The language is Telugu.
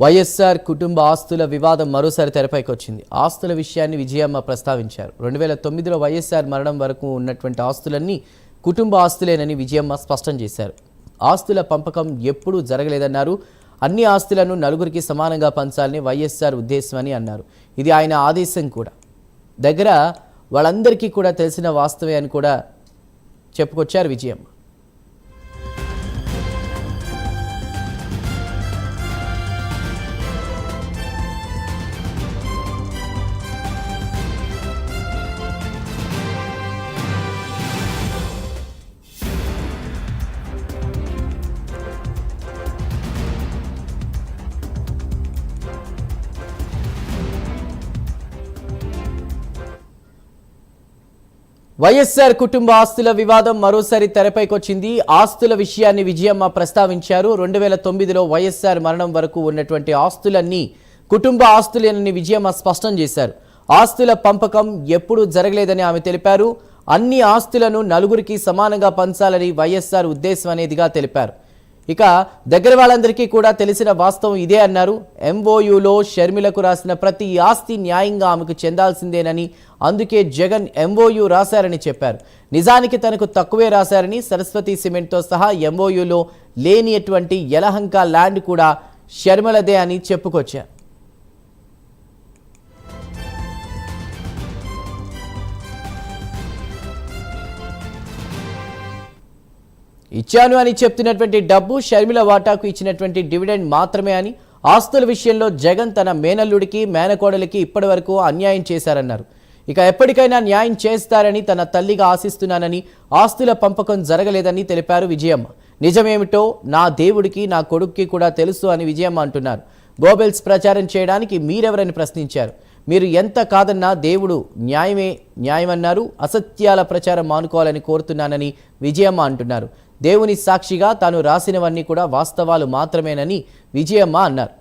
వైఎస్ఆర్ కుటుంబ ఆస్తుల వివాదం మరోసారి తెరపైకి వచ్చింది. ఆస్తుల విషయాన్ని విజయమ్మ ప్రస్తావించారు. 2009లో వైఎస్ఆర్ మరణం వరకు ఉన్నటువంటి ఆస్తులన్నీ కుటుంబ ఆస్తులేనని విజయమ్మ స్పష్టం చేశారు. ఆస్తుల పంపకం ఎప్పుడూ జరగలేదన్నారు. అన్ని ఆస్తులను నలుగురికి సమానంగా పంచాలని వైఎస్ఆర్ ఉద్దేశమని అన్నారు. ఇది ఆయన ఆదేశం కూడా. దగ్గర వాళ్ళందరికీ కూడా తెలిసిన వాస్తవే అని కూడా చెప్పుకొచ్చారు విజయమ్మ. వైఎస్ఆర్ కుటుంబ ఆస్తుల వివాదం మరోసారి తెరపైకొచ్చింది. ఆస్తుల విషయాన్ని విజయమ్మ ప్రస్తావించారు. 2009లో వైఎస్ఆర్ మరణం వరకు ఉన్నటువంటి ఆస్తులన్నీ కుటుంబ ఆస్తులేనని విజయమ్మ స్పష్టం చేశారు. ఆస్తుల పంపకం ఎప్పుడూ జరగలేదని ఆమె తెలిపారు. అన్ని ఆస్తులను నలుగురికి సమానంగా పంచాలని వైఎస్ఆర్ ఉద్దేశం అనేదిగా తెలిపారు. ఇక దగ్గర వాళ్ళందరికీ కూడా తెలిసిన వాస్తవం ఇదే అన్నారు. ఎంఓయూలో షర్మిలకు రాసిన ప్రతి ఆస్తి న్యాయంగా ఆమెకు చెందాల్సిందేనని, అందుకే జగన్ ఎంఓయూ రాశారని చెప్పారు. నిజానికి తనకు తక్కువే రాశారని, సరస్వతి సిమెంట్తో సహా ఎంఓయూలో లేనిటువంటి యలహంక ల్యాండ్ కూడా షర్మిలదే అని చెప్పుకొచ్చారు. ఇచ్చాను అని చెప్తున్నటువంటి డబ్బు షర్మిల వాటాకు ఇచ్చినటువంటి డివిడెండ్ మాత్రమే అని, ఆస్తుల విషయంలో జగన్ తన మేనల్లుడికి మేనకోడలికి ఇప్పటి వరకు అన్యాయం చేశారన్నారు. ఇక ఎప్పటికైనా న్యాయం చేస్తారని తన తల్లిగా ఆశిస్తున్నానని, ఆస్తుల పంపకం జరగలేదని తెలిపారు విజయమ్మ. నిజమేమిటో నా దేవుడికి నా కొడుక్కి కూడా తెలుసు అని విజయమ్మ అంటున్నారు. గోబెల్స్ ప్రచారం చేయడానికి మీరెవరని ప్రశ్నించారు. మీరు ఎంత కాదన్నా దేవుడు న్యాయమే న్యాయమన్నారు. అసత్యాల ప్రచారం మానుకోవాలని కోరుతున్నానని విజయమ్మ అంటున్నారు. దేవుని సాక్షిగా తాను రాసినవన్నీ కూడా వాస్తవాలు మాత్రమేనని విజయమ్మ అన్నారు.